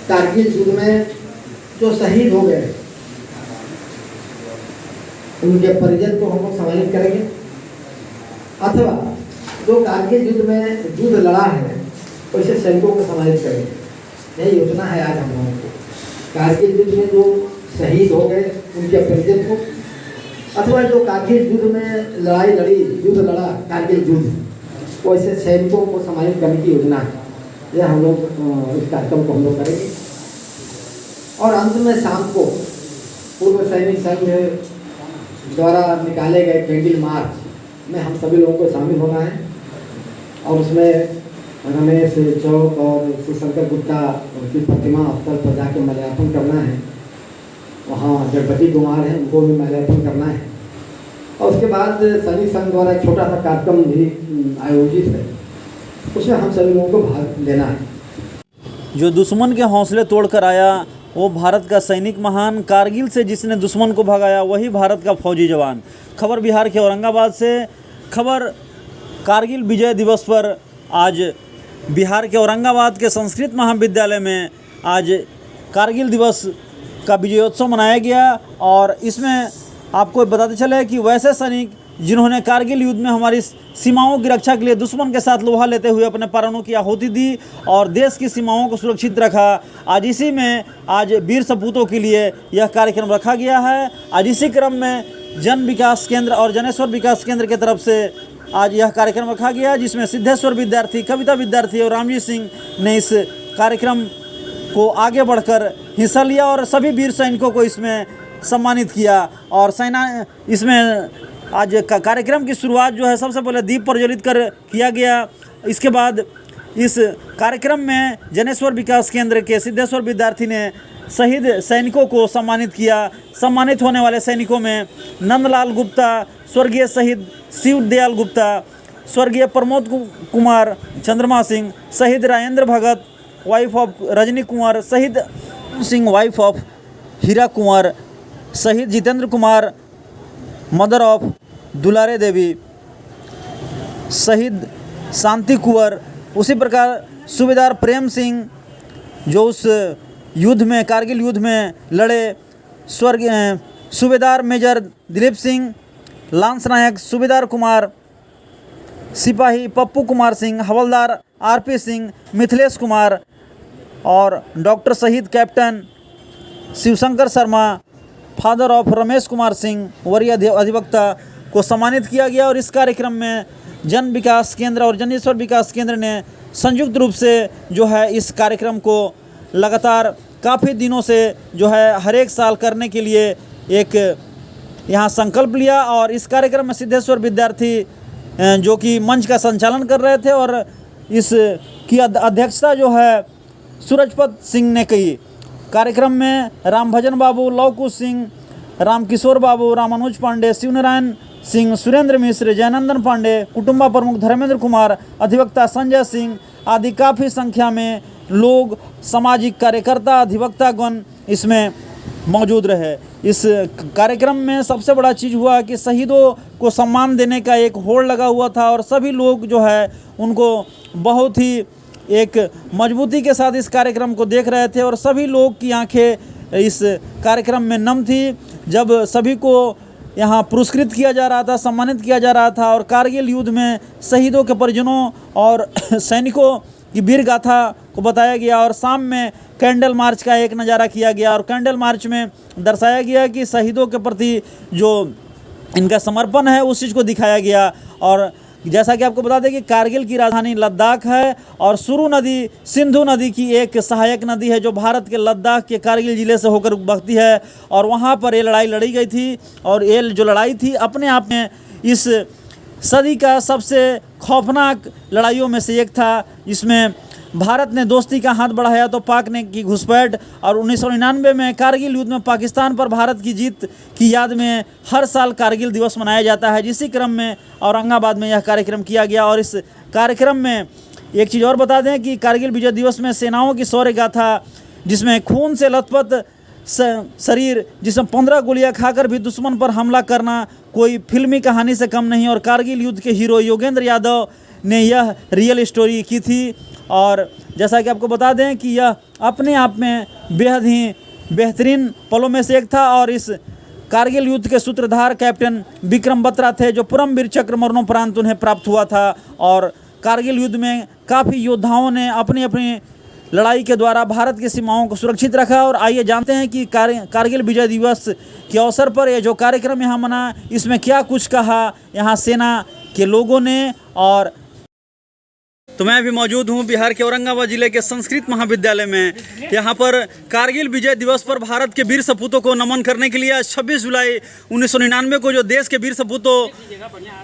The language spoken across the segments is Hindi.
कारगिल युद्ध में जो शहीद हो गए उनके परिजन को हम लोग सम्मानित करेंगे, अथवा जो कारगिल युद्ध में युद्ध लड़ा है वैसे सैनिकों को सम्मानित करेंगे। यही योजना है आज हम लोगों को। कारगिल युद्ध में जो शहीद हो गए उनके परिजन को, अथवा जो कारगिल युद्ध में लड़ाई लड़ी, युद्ध लड़ा कारगिल युद्ध, वैसे सैनिकों को सम्मानित करने की योजना है। यह हम लोग इस कार्यक्रम को हम लोग करेंगे। और अंत में शाम को पूर्व सैनिक संघ द्वारा निकाले गए कैंडल मार्च में हम सभी लोगों को शामिल होना है और उसमें रमेश चौक और शिवशंकर गुप्ता उनकी प्रतिमा स्थल पर जाके माल्यार्पण करना है। वहाँ जगपति कुमार हैं, उनको भी माल्यार्पण करना है। और उसके बाद सैनिक संघ द्वारा एक छोटा सा कार्यक्रम भी आयोजित है, उसमें हम सभी लोगों को भाग लेना है। जो दुश्मन के हौसले तोड़कर आया वो भारत का सैनिक महान, कारगिल से जिसने दुश्मन को भगाया वही भारत का फौजी जवान। खबर बिहार के औरंगाबाद से। खबर कारगिल विजय दिवस पर आज बिहार के औरंगाबाद के संस्कृत महाविद्यालय में आज कारगिल दिवस का विजयोत्सव मनाया गया। और इसमें आपको बताते चले कि वैसे सैनिक जिन्होंने कारगिल युद्ध में हमारी सीमाओं की रक्षा के लिए दुश्मन के साथ लोहा लेते हुए अपने प्राणों की आहुति दी और देश की सीमाओं को सुरक्षित रखा, आज इसी में आज वीर सपूतों के लिए यह कार्यक्रम रखा गया है। आज इसी क्रम में जन विकास केंद्र और जनेश्वर विकास केंद्र की तरफ से आज यह कार्यक्रम रखा गया, जिसमें सिद्धेश्वर विद्यार्थी, कविता विद्यार्थी और रामजी सिंह ने इस कार्यक्रम को आगे बढ़कर हिस्सा लिया और सभी वीर सैनिकों को इसमें सम्मानित किया। और सेना इसमें आज कार्यक्रम की शुरुआत जो है सबसे पहले दीप प्रज्वलित कर किया गया। इसके बाद इस कार्यक्रम में जनेश्वर विकास केंद्र के सिद्धेश्वर विद्यार्थी ने शहीद सैनिकों को सम्मानित किया। सम्मानित होने वाले सैनिकों में नंदलाल गुप्ता, स्वर्गीय शहीद शिव दयाल गुप्ता, स्वर्गीय प्रमोद कुमार चंद्रमा सिंह, शहीद राजेंद्र भगत वाइफ ऑफ रजनी कुंवर, शहीद सिंह वाइफ ऑफ हीरा कुंवर, शहीद जितेंद्र कुमार मदर ऑफ दुलारे देवी, शहीद शांति कुंवर। उसी प्रकार सूबेदार प्रेम सिंह जो उस युद्ध में कारगिल युद्ध में लड़े, स्वर्गीय सूबेदार मेजर दिलीप सिंह, लांस नायक सूबेदार कुमार, सिपाही पप्पू कुमार सिंह, हवलदार आरपी सिंह, मिथिलेश कुमार और डॉक्टर शहीद captain Shivshankar Sharma, father of Ramesh Kumar Singh, वरीय अधिवक्ता को सम्मानित किया गया। और इस कार्यक्रम में जन विकास केंद्र और जनेश्वर विकास केंद्र ने संयुक्त रूप से जो है इस कार्यक्रम को लगातार काफ़ी दिनों से जो है हर एक साल करने के लिए एक यहाँ संकल्प लिया। और इस कार्यक्रम में सिद्धेश्वर विद्यार्थी जो कि मंच का संचालन कर रहे थे और इस की अध्यक्षता जो है सूरजपत सिंह ने की। कार्यक्रम में रामभजन बाबू, लवकुश सिंह, रामकिशोर बाबू, रामानुज पांडे, शिवनारायण सिंह, सुरेंद्र मिश्र, जयनंदन पांडे, कुटुंबा प्रमुख धर्मेंद्र कुमार, अधिवक्ता संजय सिंह आदि काफ़ी संख्या में लोग, सामाजिक कार्यकर्ता, अधिवक्तागण इसमें मौजूद रहे। इस कार्यक्रम में सबसे बड़ा चीज़ हुआ कि शहीदों को सम्मान देने का एक होड़ लगा हुआ था और सभी लोग जो है उनको बहुत ही एक मजबूती के साथ इस कार्यक्रम को देख रहे थे और सभी लोग की आंखें इस कार्यक्रम में नम थी जब सभी को यहाँ पुरस्कृत किया जा रहा था, सम्मानित किया जा रहा था और कारगिल युद्ध में शहीदों के परिजनों और सैनिकों की वीर गाथा को बताया गया। और शाम में कैंडल मार्च का एक नज़ारा किया गया और कैंडल मार्च में दर्शाया गया कि शहीदों के प्रति जो इनका समर्पण है उस चीज़ को दिखाया गया। और जैसा कि आपको बता दें कि कारगिल की राजधानी लद्दाख है और सुरु नदी सिंधु नदी की एक सहायक नदी है जो भारत के लद्दाख के कारगिल ज़िले से होकर बहती है और वहाँ पर ये लड़ाई लड़ी गई थी। और ये जो लड़ाई थी अपने आप में इस सदी का सबसे खौफनाक लड़ाइयों में से एक था। इसमें भारत ने दोस्ती का हाथ बढ़ाया तो पाक ने की घुसपैठ। और 1999 में कारगिल युद्ध में पाकिस्तान पर भारत की जीत की याद में हर साल कारगिल दिवस मनाया जाता है, जिसी क्रम में औरंगाबाद में यह कार्यक्रम किया गया। और इस कार्यक्रम में एक चीज़ और बता दें कि कारगिल विजय दिवस में सेनाओं की शौर्य गाथा, जिसमें खून से लथपथ शरीर, जिसमें 15 गोलियां खाकर भी दुश्मन पर हमला करना कोई फिल्मी कहानी से कम नहीं। और कारगिल युद्ध के हीरो योगेंद्र यादव ने यह रियल स्टोरी की थी। और जैसा कि आपको बता दें कि यह अपने आप में बेहद ही बेहतरीन पलों में से एक था। और इस कारगिल युद्ध के सूत्रधार कैप्टन विक्रम बत्रा थे, जो परमवीर चक्र मरणोपरांत उन्हें प्राप्त हुआ था। और कारगिल युद्ध में काफ़ी योद्धाओं ने अपनी अपनी लड़ाई के द्वारा भारत की सीमाओं को सुरक्षित रखा। और आइए जानते हैं कि कारगिल विजय दिवस के अवसर पर ये जो कार्यक्रम यहाँ मना, इसमें क्या कुछ कहा यहाँ सेना के लोगों ने। और तो मैं अभी मौजूद हूँ बिहार के औरंगाबाद जिले के संस्कृत महाविद्यालय में। यहाँ पर कारगिल विजय दिवस पर भारत के वीर सपूतों को नमन करने के लिए 26 जुलाई 1999 को जो देश के वीर सपूतों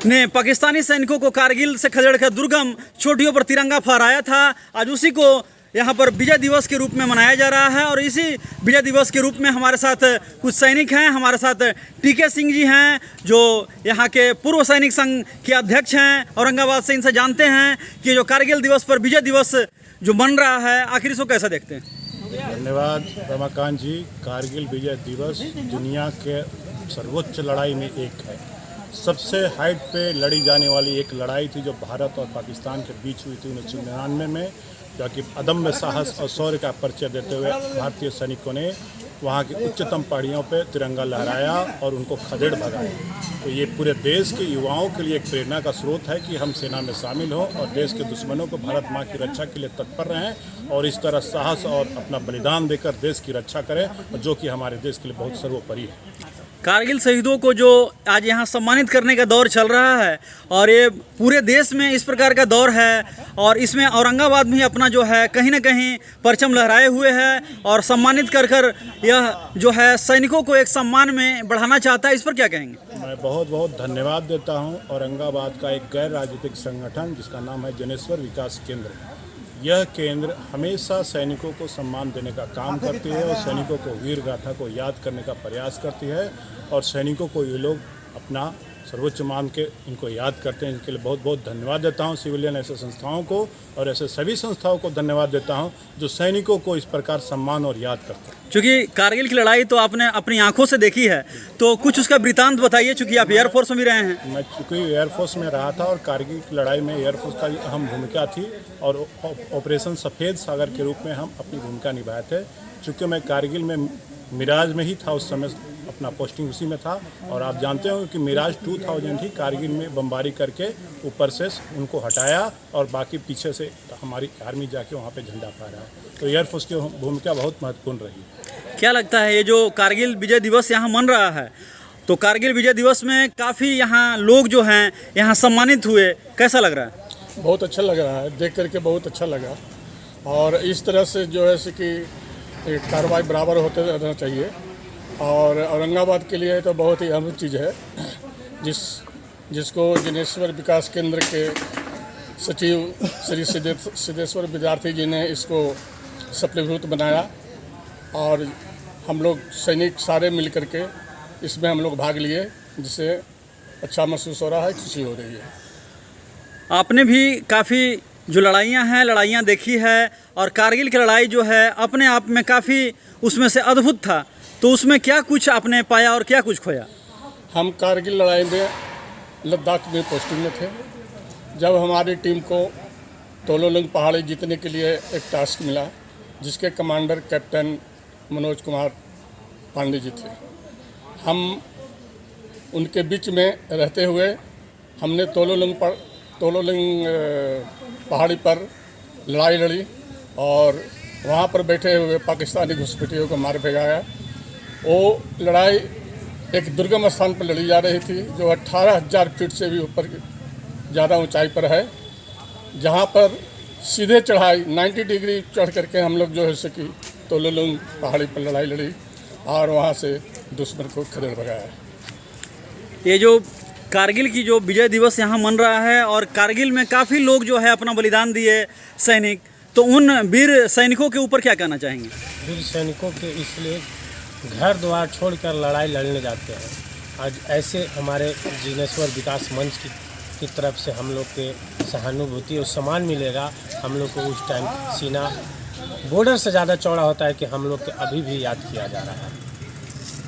ने पाकिस्तानी सैनिकों को कारगिल से खदेड़कर दुर्गम चोटियों पर तिरंगा फहराया था, आज उसी को यहाँ पर विजय दिवस के रूप में मनाया जा रहा है। और इसी विजय दिवस के रूप में हमारे साथ कुछ सैनिक हैं। हमारे साथ टीके सिंह जी हैं, जो यहाँ के पूर्व सैनिक संघ के अध्यक्ष हैं औरंगाबाद से। इनसे जानते हैं कि जो कारगिल दिवस पर विजय दिवस जो बन रहा है, आखिर इसको कैसा देखते हैं। धन्यवाद रमाकांत जी। कारगिल विजय दिवस दुनिया के सर्वोच्च लड़ाई में एक है। सबसे हाइट पे लड़ी जाने वाली एक लड़ाई थी जो भारत और पाकिस्तान के बीच हुई थी 1999 में, जो कि अदम्य साहस और शौर्य का परिचय देते हुए भारतीय सैनिकों ने वहाँ की उच्चतम पहाड़ियों पर तिरंगा लहराया और उनको खदेड़ भगाया। तो ये पूरे देश के युवाओं के लिए एक प्रेरणा का स्रोत है कि हम सेना में शामिल हों और देश के दुश्मनों को भारत माँ की रक्षा के लिए तत्पर रहें और इस तरह साहस और अपना बलिदान देकर देश की रक्षा करें, जो कि हमारे देश के लिए बहुत सर्वोपरि है। कारगिल शहीदों को जो आज यहाँ सम्मानित करने का दौर चल रहा है, और ये पूरे देश में इस प्रकार का दौर है, और इसमें औरंगाबाद भी अपना जो है कहीं ना कहीं परचम लहराए हुए है और सम्मानित कर कर यह जो है सैनिकों को एक सम्मान में बढ़ाना चाहता है। इस पर क्या कहेंगे। मैं बहुत बहुत धन्यवाद देता हूँ औरंगाबाद का एक गैर राजनीतिक संगठन जिसका नाम है जनेश्वर विकास केंद्र। यह केंद्र हमेशा सैनिकों को सम्मान देने का काम करती है और सैनिकों को वीर गाथा को याद करने का प्रयास करती है, और सैनिकों को ये लोग अपना सर्वोच्च मान के इनको याद करते हैं। इनके लिए बहुत बहुत धन्यवाद देता हूं सिविलियन ऐसे संस्थाओं को और ऐसे सभी संस्थाओं को धन्यवाद देता हूं जो सैनिकों को इस प्रकार सम्मान और याद करते हैं। चूँकि कारगिल की लड़ाई तो आपने अपनी आंखों से देखी है, तो कुछ उसका वृतांत बताइए, चूँकि आप एयरफोर्स में भी रहे हैं। मैं चूँकि एयरफोर्स में रहा था और कारगिल की लड़ाई में एयरफोर्स का अहम भूमिका थी और ऑपरेशन सफ़ेद सागर के रूप में हम अपनी भूमिका निभाए थे। चूँकि मैं कारगिल में मिराज में ही था, उस समय अपना पोस्टिंग उसी में था, और आप जानते हो कि मिराज 2000 ही कारगिल में बमबारी करके ऊपर से उनको हटाया और बाकी पीछे से हमारी आर्मी जाके वहाँ पे झंडा फहराया। तो एयरफोर्स की भूमिका बहुत महत्वपूर्ण रही है। क्या लगता है ये जो कारगिल विजय दिवस यहाँ मन रहा है, तो कारगिल विजय दिवस में काफ़ी यहाँ लोग जो हैं यहाँ सम्मानित हुए, कैसा लग रहा है। बहुत अच्छा लग रहा है, देख करके बहुत अच्छा लगा। और इस तरह से जो है कि कार्रवाई बराबर होते रहना चाहिए, और औरंगाबाद के लिए तो बहुत ही अहम चीज़ है। जिसको जनेश्वर विकास केंद्र के सचिव श्री सिद्धेश्वर विद्यार्थी जी ने इसको सफलीभूत बनाया, और हम लोग सैनिक सारे मिल करके इसमें हम लोग भाग लिए, जिससे अच्छा महसूस हो रहा है, खुशी हो रही है। आपने भी काफ़ी जो लड़ाइयाँ देखी है, और कारगिल की लड़ाई जो है अपने आप में काफ़ी उसमें से अद्भुत था, तो उसमें क्या कुछ आपने पाया और क्या कुछ खोया। हम कारगिल लड़ाई में लद्दाख में पोस्टिंग में थे, जब हमारी टीम को तोलोलुंग पहाड़ी जीतने के लिए एक टास्क मिला, जिसके कमांडर कैप्टन मनोज कुमार पांडे जी थे। हम उनके बीच में रहते हुए हमने तोलोलुंग पहाड़ी पर लड़ाई लड़ी और वहाँ पर बैठे हुए पाकिस्तानी घुसपैठियों को मार भगाया। वो लड़ाई एक दुर्गम स्थान पर लड़ी जा रही थी, जो 18,000 फीट से भी ऊपर ज़्यादा ऊंचाई पर है, जहाँ पर सीधे चढ़ाई 90 डिग्री चढ़ करके हम लोग जो है कि तोलोलुंग पहाड़ी पर लड़ाई लड़ी और वहाँ से दुश्मन को खदेड़ भगाया। ये जो कारगिल की जो विजय दिवस यहाँ मन रहा है, और कारगिल में काफ़ी लोग जो है अपना बलिदान दिए सैनिक, तो उन वीर सैनिकों के ऊपर क्या कहना चाहेंगे। वीर सैनिकों के इसलिए घर द्वार छोड़कर लड़ाई लड़ने जाते हैं। आज ऐसे हमारे जनेश्वर विकास मंच की तरफ से हम लोग के सहानुभूति और सम्मान मिलेगा। हम लोग को उस टाइम सीना बॉर्डर से ज़्यादा चौड़ा होता है कि हम लोग के अभी भी याद किया जा रहा है।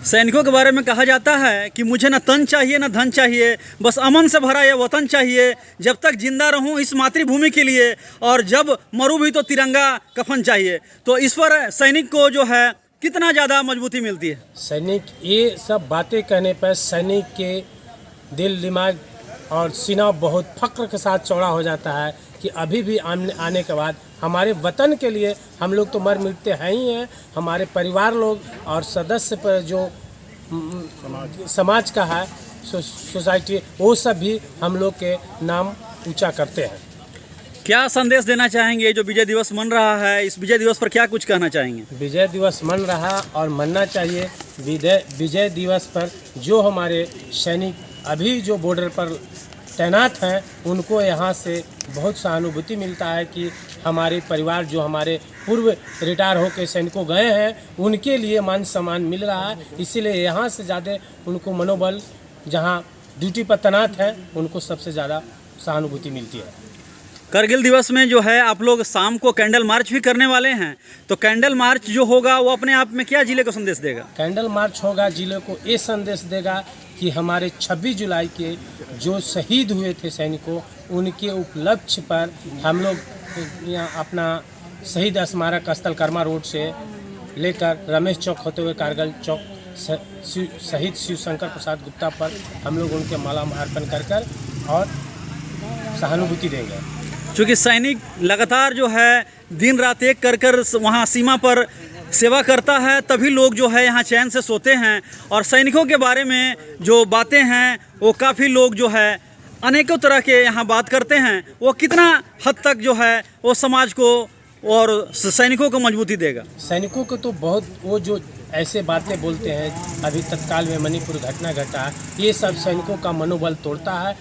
सैनिकों के बारे में कहा जाता है कि मुझे न तन चाहिए न धन चाहिए, बस अमन से भरा यह वतन चाहिए। जब तक जिंदा रहूं इस मातृभूमि के लिए, और जब मरूं भी तो तिरंगा कफन चाहिए। तो इस पर सैनिक को जो है कितना ज़्यादा मजबूती मिलती है? सैनिक ये सब बातें कहने पर सैनिक के दिल दिमाग और सीना बहुत फक्र के साथ चौड़ा हो जाता है कि अभी भी आने के बाद हमारे वतन के लिए हम लोग तो मर मिटते हैं ही हैं, हमारे परिवार लोग और सदस्य पर जो समाज का है सोसाइटी, वो सब भी हम लोग के नाम ऊंचा करते हैं। क्या संदेश देना चाहेंगे? जो विजय दिवस मन रहा है, इस विजय दिवस पर क्या कुछ कहना चाहेंगे? विजय दिवस मन रहा और मनना चाहिए। विजय दिवस पर जो हमारे सैनिक अभी जो बॉर्डर पर तैनात हैं, उनको यहाँ से बहुत सहानुभूति मिलता है कि हमारे परिवार जो हमारे पूर्व रिटायर होकर सैनिकों गए हैं, उनके लिए मान सम्मान मिल रहा है। इसीलिए यहाँ से ज़्यादा उनको मनोबल, जहाँ ड्यूटी पर तैनात है, उनको सबसे ज़्यादा सहानुभूति मिलती है। करगिल दिवस में जो है आप लोग शाम को कैंडल मार्च भी करने वाले हैं, तो कैंडल मार्च जो होगा वो अपने आप में क्या जिले को संदेश देगा? कैंडल मार्च होगा जिले को ये संदेश देगा कि हमारे 26 जुलाई के जो शहीद हुए थे सैनिकों, उनके उपलक्ष्य पर हम लोग यहाँ अपना शहीद स्मारक स्थल कर्मा रोड से लेकर रमेश चौक होते हुए कारगिल चौक शहीद शिव शंकर प्रसाद गुप्ता पर हम लोग उनके माला अर्पण कर और सहानुभूति देंगे। चूँकि सैनिक लगातार जो है दिन रात एक कर वहाँ सीमा पर सेवा करता है, तभी लोग जो है यहाँ चैन से सोते हैं। और सैनिकों के बारे में जो बातें हैं वो काफ़ी लोग जो है अनेकों तरह के यहाँ बात करते हैं। वो कितना हद तक जो है वो समाज को और सैनिकों को मजबूती देगा? सैनिकों को तो बहुत, वो जो ऐसे बातें बोलते हैं, अभी तत्काल में मणिपुर घटना घटा, ये सब सैनिकों का मनोबल तोड़ता है।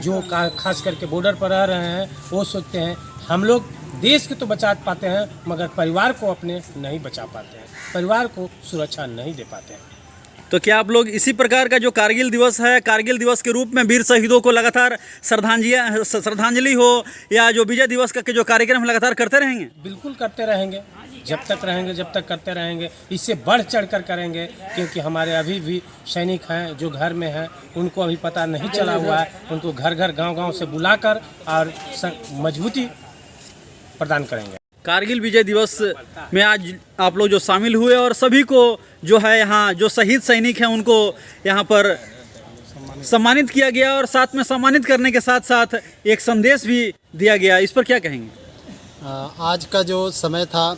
जो खास करके बॉर्डर पर रह रहे हैं, वो सोचते हैं हम लोग देश के तो बचा पाते हैं, मगर परिवार को अपने नहीं बचा पाते हैं, परिवार को सुरक्षा नहीं दे पाते हैं। तो क्या आप लोग इसी प्रकार का जो कारगिल दिवस है, कारगिल दिवस के रूप में वीर शहीदों को लगातार श्रद्धांजलि हो, या जो विजय दिवस का जो कार्यक्रम लगातार करते रहेंगे? बिल्कुल करते रहेंगे, जब तक रहेंगे, जब तक करते रहेंगे। इससे बढ़ चढ़ कर करेंगे, क्योंकि हमारे अभी भी सैनिक हैं जो घर में हैं, उनको अभी पता नहीं चला हुआ है। उनको घर घर गांव-गांव से बुलाकर और मजबूती प्रदान करेंगे। कारगिल विजय दिवस में आज आप लोग जो शामिल हुए, और सभी को जो है यहाँ जो शहीद सैनिक हैं उनको यहाँ पर सम्मानित किया गया, और साथ में सम्मानित करने के साथ साथ एक संदेश भी दिया गया। इस पर क्या कहेंगे? आज का जो समय था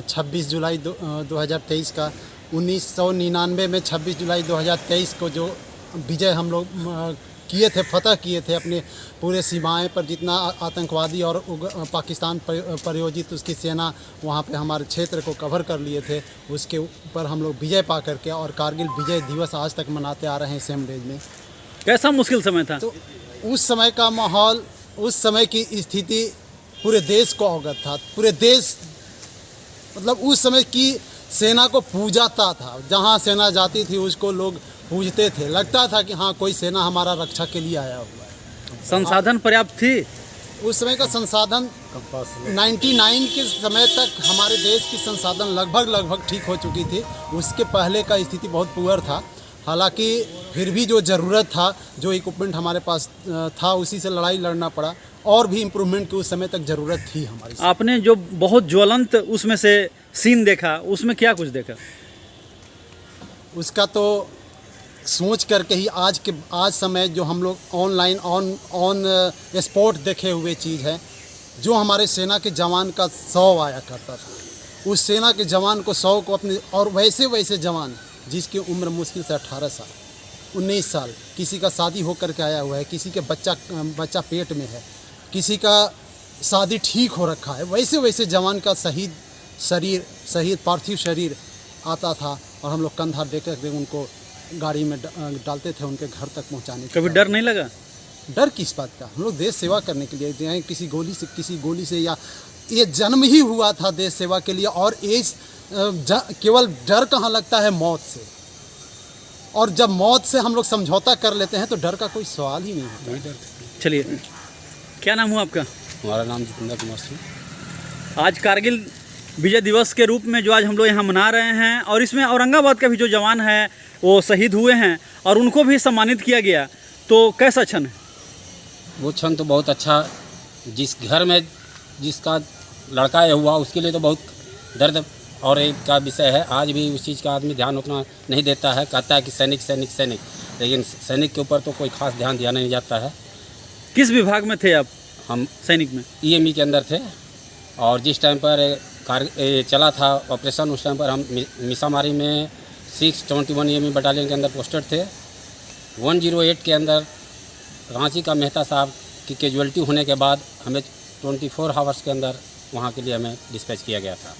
26 जुलाई 2023 का, 1999 में 26 जुलाई 2023 को जो विजय हम लोग किए थे, फतह किए थे अपने पूरे सीमाएं पर, जितना आतंकवादी और पाकिस्तान प्रायोजित उसकी सेना वहां पे हमारे क्षेत्र को कवर कर लिए थे, उसके ऊपर हम लोग विजय पा करके और कारगिल विजय दिवस आज तक मनाते आ रहे हैं सेम डेज में। कैसा मुश्किल समय था? तो उस समय का माहौल, उस समय की स्थिति पूरे देश को अवगत था। पूरे देश मतलब उस समय की सेना को पूजाता था, जहाँ सेना जाती थी उसको लोग पूजते थे, लगता था कि हाँ कोई सेना हमारा रक्षा के लिए आया हुआ है। संसाधन पर्याप्त थी उस समय का संसाधन? 99 के समय तक हमारे देश की संसाधन लगभग ठीक हो चुकी थी। उसके पहले का स्थिति बहुत पुअर था। हालांकि फिर भी जो ज़रूरत था, जो इक्विपमेंट हमारे पास था, उसी से लड़ाई लड़ना पड़ा। और भी इम्प्रूवमेंट की उस समय तक ज़रूरत थी हमारी। आपने जो बहुत ज्वलंत उसमें से सीन देखा, उसमें क्या कुछ देखा? उसका तो सोच करके ही आज समय जो हम लोग ऑनलाइन ऑन स्पॉट देखे हुए चीज़ है, जो हमारे सेना के जवान का 100 आया करता था, उस सेना के जवान को 100 को अपने, और वैसे जवान जिसकी उम्र मुश्किल से 18 साल 19 साल, किसी का शादी होकर के आया हुआ है, किसी के बच्चा पेट में है, किसी का शादी ठीक हो रखा है, वैसे जवान का शहीद पार्थिव शरीर आता था, और हम लोग कंधा दे कर उनको गाड़ी में डालते थे उनके घर तक पहुंचाने। कभी डर नहीं लगा? डर किस बात का? हम लोग देश सेवा करने के लिए, किसी गोली से या ये जन्म ही हुआ था देश सेवा के लिए। और केवल डर कहाँ लगता है? मौत से। और जब मौत से हम लोग समझौता कर लेते हैं तो डर का कोई सवाल ही नहीं होता। चलिए, क्या नाम हुआ आपका? हमारा नाम जितेंद्र कुमार सिंह। आज कारगिल विजय दिवस के रूप में जो आज हम लोग यहाँ मना रहे हैं, और इसमें औरंगाबाद का भी जो जवान है वो शहीद हुए हैं और उनको भी सम्मानित किया गया, तो कैसा क्षण है? वो क्षण तो बहुत अच्छा, जिस घर में जिसका लड़का ये हुआ उसके लिए तो बहुत दर्द और एक का विषय है। आज भी उस चीज़ का आदमी ध्यान उतना नहीं देता है, कहता है कि सैनिक सैनिक सैनिक, लेकिन सैनिक के ऊपर तो कोई खास ध्यान दिया नहीं जाता है। किस विभाग में थे आप? हम सैनिक में EME के अंदर थे, और जिस टाइम पर चला था ऑपरेशन उस टाइम पर हम मिसामारी में 621 EME बटालियन के अंदर पोस्टेड थे। 108 के अंदर रांची का मेहता साहब की कैजुअल्टी होने के बाद हमें 24 आवर्स के अंदर वहाँ के लिए हमें डिस्पैच किया गया था।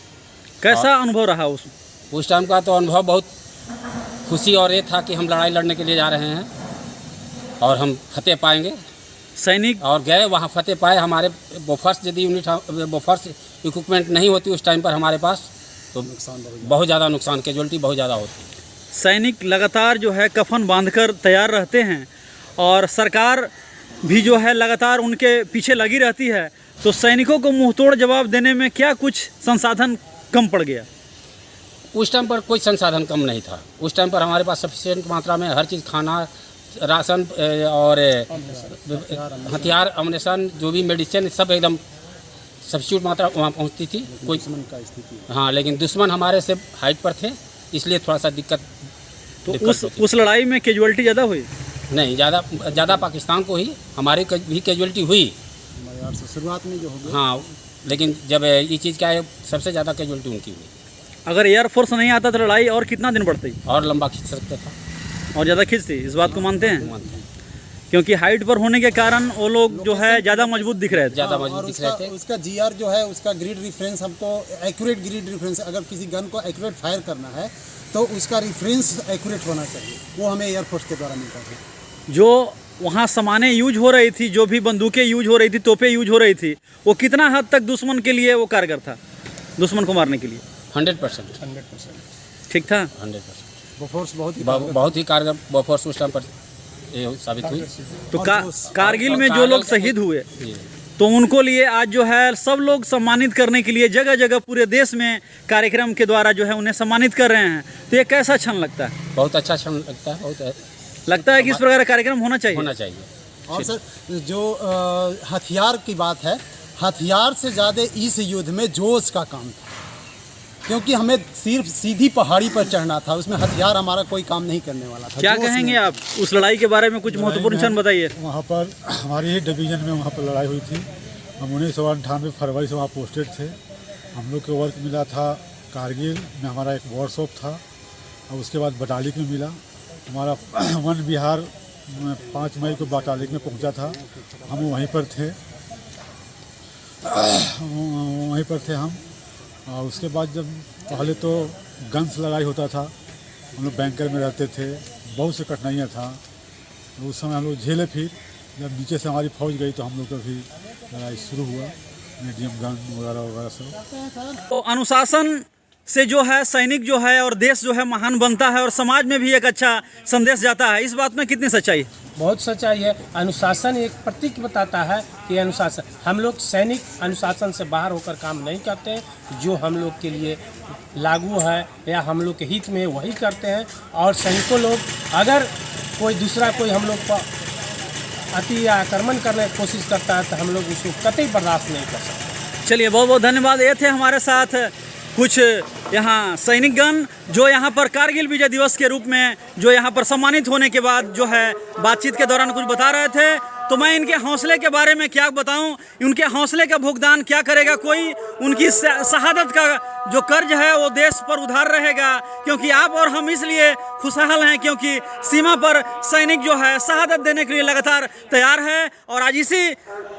कैसा अनुभव रहा उस टाइम का तो अनुभव बहुत खुशी और ये था कि हम लड़ाई लड़ने के लिए जा रहे हैं और हम फतेह पाएंगे। सैनिक और गए वहाँ फतेह पाए। हमारे बोफर्स यदि यूनिट बोफर्स इक्विपमेंट नहीं होती उस टाइम पर हमारे पास, तो बहुत ज़्यादा नुकसान, कैजुअल्टी बहुत ज़्यादा होती। सैनिक लगातार जो है कफन बांधकर तैयार रहते हैं और सरकार भी जो है लगातार उनके पीछे लगी रहती है, तो सैनिकों को मुंहतोड़ जवाब देने में क्या कुछ संसाधन कम पड़ गया? उस टाइम पर कोई संसाधन कम नहीं था। उस टाइम पर हमारे पास सफिशिएंट मात्रा में हर चीज़, खाना, राशन और हथियार, अम्युनिशन, जो भी मेडिसिन, सब एकदम सब्स्टिट्यूट मात्रा वहाँ पहुँचती थी। कोई का स्थिति, हाँ, लेकिन दुश्मन हमारे से हाइट पर थे, इसलिए थोड़ा सा दिक्कत। तो उस लड़ाई में कैजुअल्टी ज़्यादा हुई? नहीं, ज़्यादा पाकिस्तान को ही, हमारी भी कैजुअल्टी हुई शुरुआत में जो हो गया। हाँ, लेकिन जब ये चीज़ क्या है, सबसे ज़्यादा कैजुअल्टी उनकी हुई। अगर एयरफोर्स नहीं आता तो लड़ाई और कितना दिन बढ़ती? और लंबा खींच सकता था, और ज़्यादा खींचती, इस बात को मानते हैं? क्योंकि हाइट पर होने के कारण वो लोग जो है ज़्यादा मजबूत दिख रहे थे। ज़्यादा मजबूत दिख रहे थे। उसका GR जो है, उसका ग्रिड रेफरेंस हमको एक्यूरेट ग्रिड रेफरेंस, अगर किसी गन को एक्यूरेट फायर करना है तो उसका रेफरेंस एक्यूरेट होना चाहिए, वो हमें एयरफोर्स के द्वारा मिलता है। जो वहाँ सामानें यूज हो रही थी, जो भी बंदूकें यूज हो रही थी, तोपें यूज हो रही थी, वो कितना हद तक दुश्मन के लिए वो कारगर था, दुश्मन को मारने के लिए? 100% ठीक था। 100% बोफोर्स बहुत ही कारगर बोफोर्स उस टाइम पर ये साबित हुई। तो कारगिल में जो लोग शहीद हुए, तो उनको लिए आज जो है सब लोग सम्मानित करने के लिए जगह जगह पूरे देश में कार्यक्रम के द्वारा जो है उन्हें सम्मानित कर रहे हैं, तो ये कैसा क्षण लगता है? बहुत अच्छा क्षण लगता है, बहुत लगता है कि इस प्रकार का कार्यक्रम होना चाहिए। और सर, जो हथियार की बात है, हथियार से ज़्यादा इस युद्ध में जोश का काम था, क्योंकि हमें सिर्फ सीधी पहाड़ी पर चढ़ना था, उसमें हथियार हमारा कोई काम नहीं करने वाला था। क्या कहेंगे आप उस लड़ाई के बारे में? कुछ महत्वपूर्ण क्षण बताइए। वहाँ पर हमारी ही डिवीज़न में वहाँ पर लड़ाई हुई थी। हम 1998 फरवरी से वहाँ पोस्टेड थे। हम लोग को वर्क मिला था कारगिल में, हमारा एक वर्कशॉप था, और उसके बाद बटालिक में मिला। हमारा वन विहार 5 मई को बटालिक में पहुँचा था, हम वहीं पर थे हम। और उसके बाद जब पहले तो गन्स लड़ाई होता था, हम लोग बैंकर में रहते थे, बहुत से कठिनाइयाँ था, तो उस समय हम लोग झेले। फिर जब नीचे से हमारी फौज गई तो हम लोग का भी लड़ाई शुरू हुआ, मीडियम गन वगैरह सब। तो अनुशासन से जो है सैनिक जो है और देश जो है महान बनता है, और समाज में भी एक अच्छा संदेश जाता है। इस बात में कितनी सच्चाई है? बहुत सच्चाई है। अनुशासन एक प्रतीक बताता है कि अनुशासन, हम लोग सैनिक अनुशासन से बाहर होकर काम नहीं करते हैं। जो हम लोग के लिए लागू है या हम लोग के हित में वही करते हैं। और सैनिकों लोग अगर कोई दूसरा कोई हम लोग पर अति या आक्रमण करने की कोशिश करता है तो हम लोग उसको कतई बर्दाश्त नहीं कर सकते। चलिए, बहुत बहुत धन्यवाद। ये थे हमारे साथ कुछ यहाँ सैनिकगण जो यहाँ पर कारगिल विजय दिवस के रूप में जो यहाँ पर सम्मानित होने के बाद जो है बातचीत के दौरान कुछ बता रहे थे। तो मैं इनके हौसले के बारे में क्या बताऊं, उनके हौसले का भुगतान क्या करेगा कोई? उनकी शहादत का जो कर्ज है वो देश पर उधार रहेगा, क्योंकि आप और हम इसलिए खुशहाल हैं क्योंकि सीमा पर सैनिक जो है शहादत देने के लिए लगातार तैयार है। और आज इसी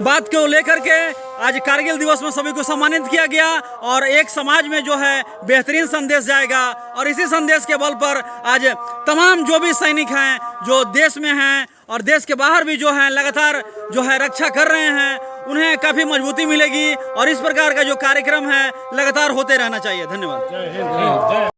बात को लेकर के आज कारगिल दिवस में सभी को सम्मानित किया गया और एक समाज में जो है बेहतरीन संदेश जाएगा। और इसी संदेश के बल पर आज तमाम जो भी सैनिक हैं जो देश में हैं और देश के बाहर भी जो हैं लगातार जो है रक्षा कर रहे हैं, उन्हें काफ़ी मजबूती मिलेगी। और इस प्रकार का जो कार्यक्रम है लगातार होते रहना चाहिए। धन्यवाद।